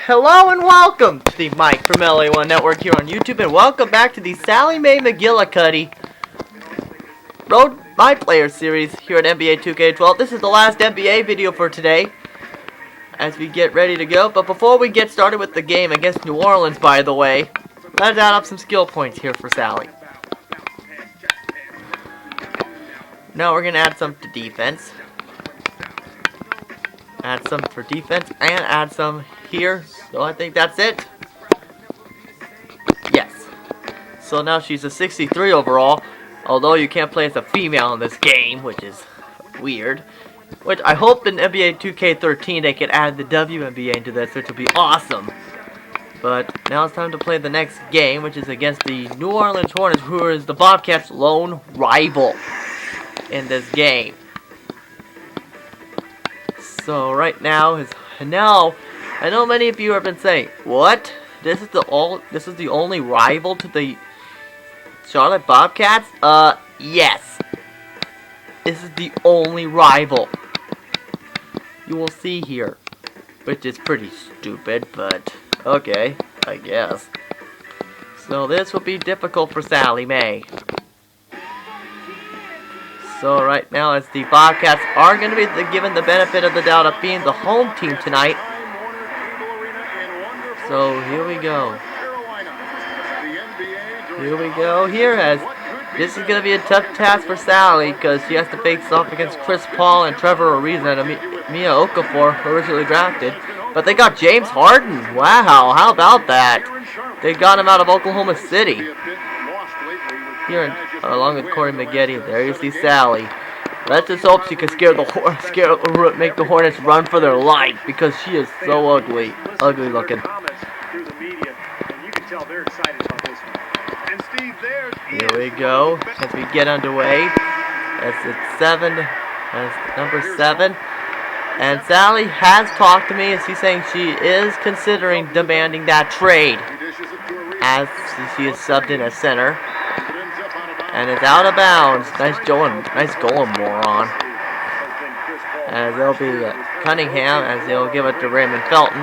Hello and welcome to the Mike from LA1 Network here on YouTube, and welcome back to the Sallie Mae Mcgillicuddy Road My Player series here at NBA 2K12. This is the last NBA video for today as we get ready to go. But before we get started with the game against New Orleans, by the way, let's add up some skill points here for Sallie. Now we're going to add some to defense. Add some for defense and add some here. So I think that's it. Yes. So now she's a 63 overall. Although you can't play as a female in this game, which is weird. Which I hope in NBA 2K13 they could add the WNBA into this, which would be awesome. But now it's time to play the next game, which is against the New Orleans Hornets, who is the Bobcats' lone rival in this game. So right now I know many of you have been saying, what? This is the only rival to the Charlotte Bobcats? Yes. This is the only rival. You will see here, which is pretty stupid, but okay, I guess. So this will be difficult for Sallie Mae. So right now, as the Bobcats are going to be given the benefit of the doubt of being the home team tonight. So here we go. This is going to be a tough task for Sallie because she has to face off against Chris Paul and Trevor Ariza and Mia Okafor, originally drafted. But they got James Harden. Wow, how about that? They got him out of Oklahoma City. Here, along with Corey Mcguillicuddy, there you see Sallie. Let's just hope she can make the Hornets run for their life because she is so ugly looking. Here we go as we get underway. That's number 7. And Sallie has talked to me, and she's saying she is considering demanding that trade as she is subbed in as center. And it's out of bounds. Nice going, moron. As it'll be Cunningham, as they'll give it to Raymond Felton.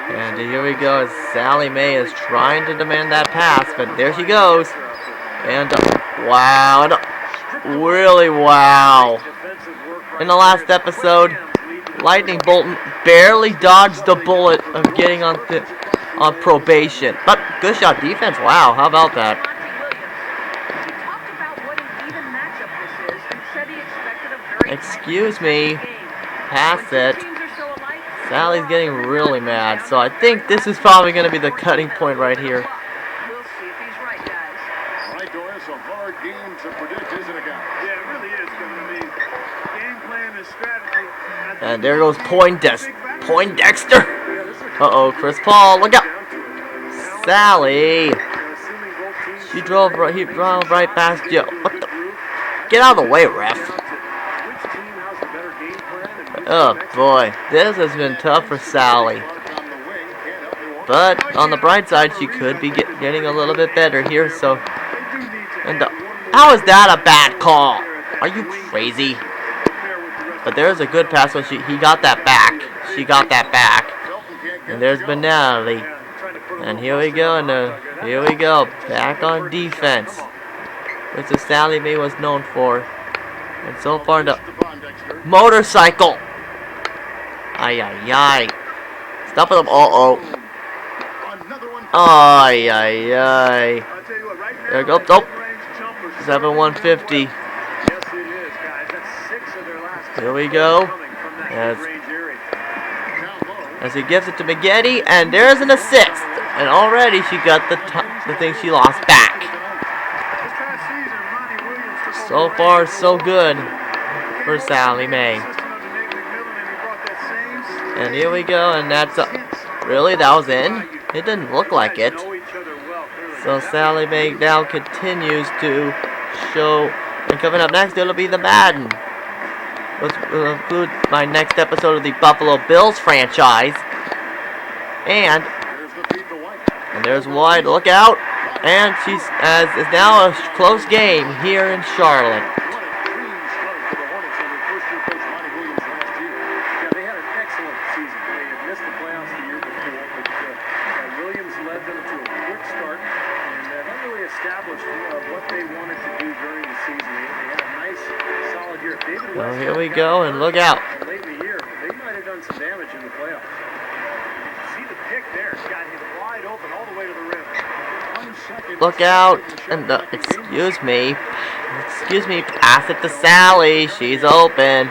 And here we go, as Sallie Mae is trying to demand that pass, but there she goes. And wow, really wow. In the last episode, Lightning Bolton barely dodged the bullet of getting on probation. But good shot defense. Wow, how about that? Excuse me. Pass it. Sallie's getting really mad. So I think this is probably going to be the cutting point right here. And there goes Poindexter. Uh-oh, Chris Paul. Look out. Sallie. He drove right past Joe. What the? Get out of the way, ref. Oh boy, this has been tough for Sallie. But on the bright side, she could be getting a little bit better here. So, how is that a bad call? Are you crazy? But there's a good pass when he got that back. She got that back. And there's Benelli. And here we go. Here we go. Back on defense, which is Sallie Mae was known for. And so far, the motorcycle. Ay, ay, ay. Stop with him. Uh-oh. Ay, ay, ay. There we go. Nope. 7-150. Here we go. As he gives it to Mcguillicuddy, and there's an assist. And already she got the thing she lost back. So far, so good for Sallie Mae. And here we go, and that's really, that was in? It didn't look like it. So Sallie Mae now continues to show, and coming up next, it'll be the Madden, which will include my next episode of the Buffalo Bills franchise. And there's White, look out. And it's now a close game here in Charlotte. established what they wanted to do during the season. They had a nice, solid year. Well, here we go, and look out. Late in the year, they might have done some damage in the playoffs. See the pick there. Got him wide open all the way to the rim. 1 second. Look out. And excuse me, pass it to Sally. She's open.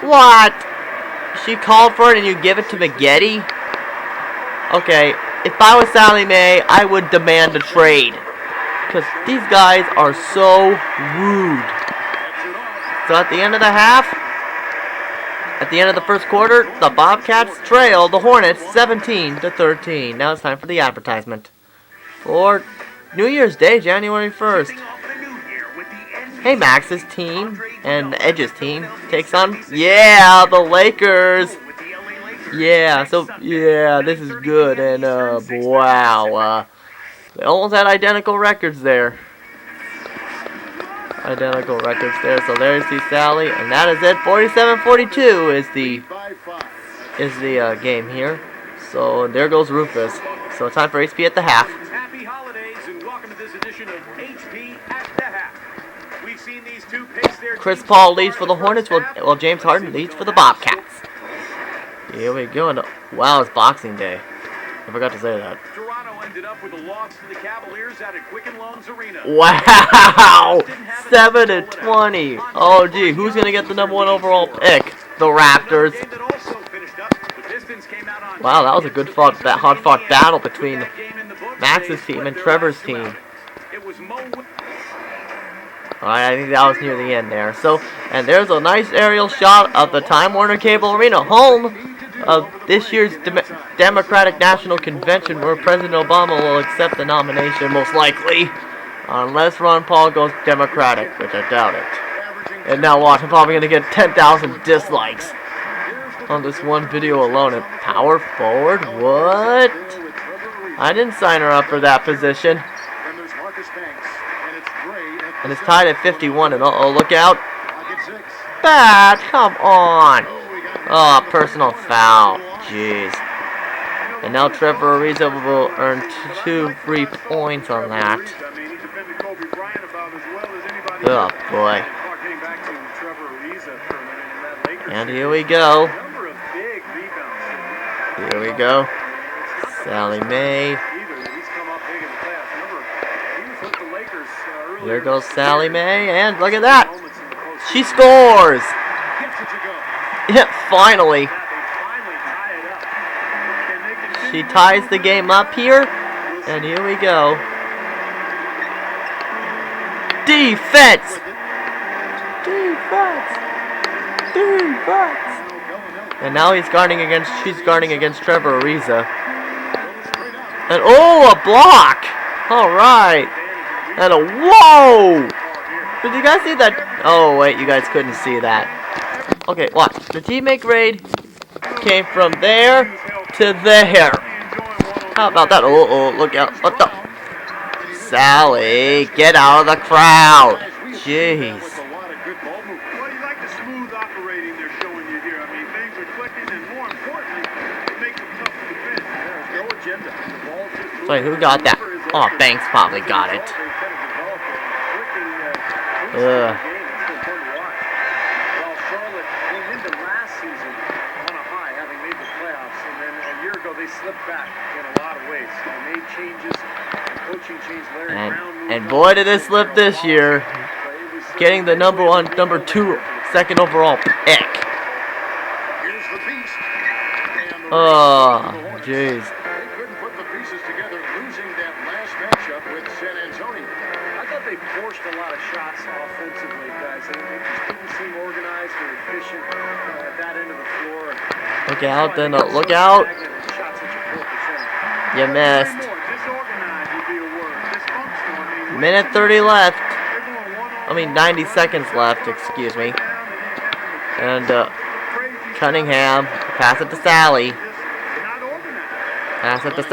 What? She called for it and you give it to Mcguillicuddy? Okay, if I was Sally Mae, I would demand a trade. Because these guys are so rude. So at the end of the half, at the end of the first quarter, the Bobcats trail the Hornets 17-13. Now it's time for the advertisement. For New Year's Day, January 1st. Hey, Max's team and Edge's team takes on, yeah, the Lakers. Yeah, so, yeah, this is good. And, wow, they almost had identical records there. So there you see Sally, and that is it. 47-42 is the game here. So there goes Rufus. So time for HP at the half. Happy holidays and welcome to this edition of HP at the half. We've seen these two pace their Chris Paul leads for the Hornets, while James Harden leads for the Bobcats. Here we go. And wow, it's Boxing Day. I forgot to say that. Toronto ended up with a loss to the Cavaliers out at Quicken Loans Arena. Wow! 7-20. Oh, gee, who's gonna get the #1 overall pick? The Raptors. Wow, that was a good hard-fought battle between Max's team and Trevor's team. Alright, I think that was near the end there. So, and there's a nice aerial shot of the Time Warner Cable Arena, home of this year's Democratic National Convention, where President Obama will accept the nomination, most likely, unless Ron Paul goes Democratic, which I doubt it. And now watch, I'm probably going to get 10,000 dislikes on this one video alone. And power forward? What? I didn't sign her up for that position. And it's tied at 51, and uh-oh, look out. Bad, come on. Oh, personal foul. Jeez. And now Trevor Ariza will earn 2 free points on that. Oh, boy. And here we go. Here we go. Sally Mae. Here goes Sally Mae, and look at that. She scores. Yeah, finally. She ties the game up here, and here we go. Defense. And now she's guarding against Trevor Ariza. And oh, a block. All right. And a whoa. Did you guys see that? Oh wait, you guys couldn't see that. Okay, watch. The teammate grade came from there to there. How about that? Oh, look out. What the? Sally, get out of the crowd. Jeez. Wait, who got that? Oh, Banks probably got it. And boy, did it slip this year. Getting the number 2 second overall pick. Oh, jeez. They forced a lot of shots offensively, guys. They just didn't seem organized or efficient at that end of the floor. Look out, then look out. You missed. Minute 30 left. I mean 90 seconds left, excuse me. And Cunningham, pass it to Sally. Pass it to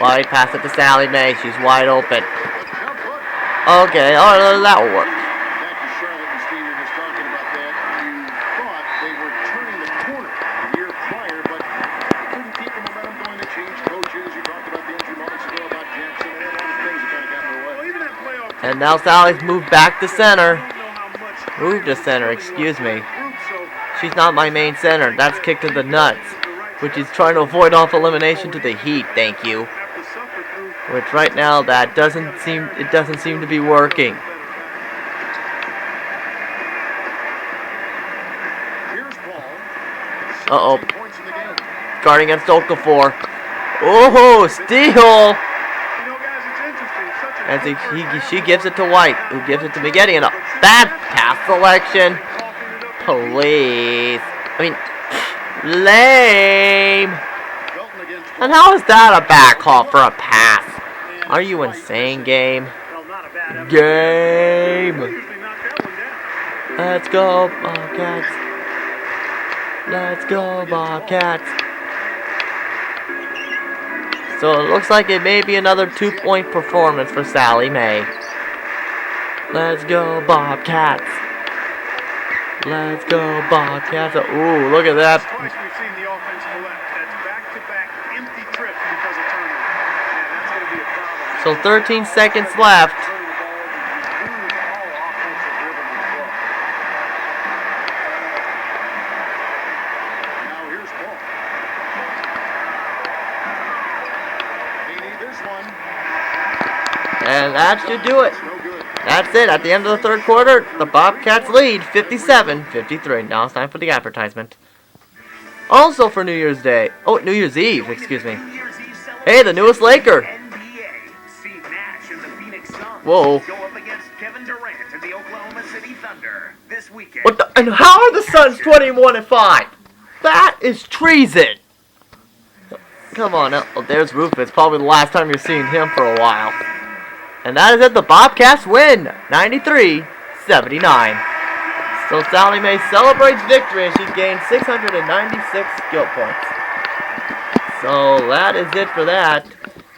White, pass it to Sally Mae. She's wide open. Okay, oh, that will work. And now Sally's moved back to center. Moved to center, excuse me. She's not my main center. That's kicked to the nuts. Which is trying to avoid off elimination to the Heat, thank you. Which right now that doesn't seem to be working. Uh-oh. Guarding against Okafor. Oh, steal! As she gives it to White, who gives it to Mcguillicuddy, and a bad pass selection. Please. I mean, lame. And how is that a back call for a pass? Are you insane, game? Game. Let's go, Bobcats. Let's go, Bobcats. So it looks like it may be another 2-point performance for Sally Mae. Let's go, Bobcats. Let's go, Bobcats. Ooh, look at that. Twice we've seen the offense collapse. That's back-to-back empty trips because of turnover. Yeah, that's going to be a problem. So 13 seconds left. Now here's Paul. They need this one. And that should do it. That's it. At the end of the third quarter, the Bobcats lead 57-53. Now it's time for the advertisement. Also for New Year's Day. Oh, New Year's Eve, excuse me. Hey, the newest Laker. Whoa. What the? And how are the Suns 21-5? That is treason. Come on. Oh, there's Rufus. Probably the last time you're seeing him for a while. And that is it. The Bobcats win 93-79. So Sally Mae celebrates victory and she's gained 696 skill points. So that is it for that.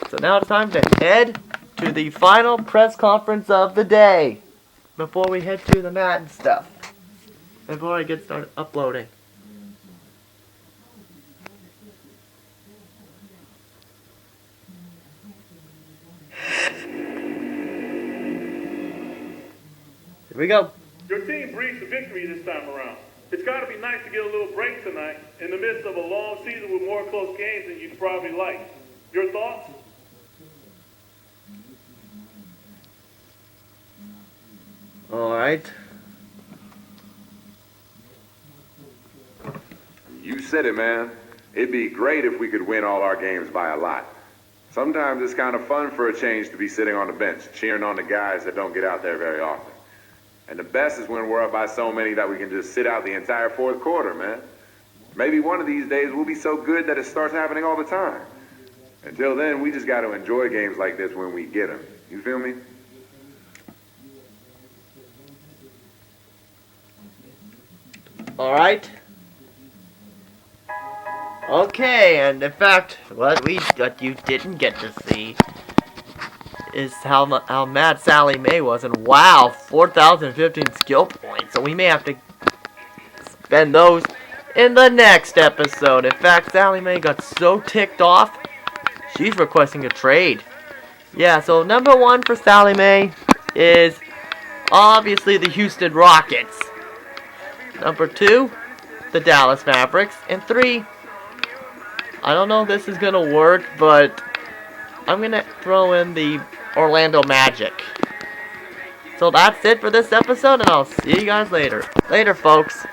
So now it's time to head to the final press conference of the day. Before we head to the mat and stuff. Before I get started uploading. Here we go. Your team breached the victory this time around. It's got to be nice to get a little break tonight in the midst of a long season with more close games than you'd probably like. Your thoughts? All right. You said it, man. It'd be great if we could win all our games by a lot. Sometimes it's kind of fun for a change to be sitting on the bench, cheering on the guys that don't get out there very often. And the best is when we're up by so many that we can just sit out the entire fourth quarter, man. Maybe one of these days we'll be so good that it starts happening all the time. Until then, we just got to enjoy games like this when we get them. You feel me? All right. Okay, and in fact, what you didn't get to see is how mad Sally Mae was, and wow, 4,015 skill points. So we may have to spend those in the next episode. In fact, Sally Mae got so ticked off, she's requesting a trade. Yeah, so number one for Sally Mae is obviously the Houston Rockets. Number two, the Dallas Mavericks. And three, I don't know if this is going to work, but I'm going to throw in the Orlando Magic. So that's it for this episode, and I'll see you guys later. Later, folks.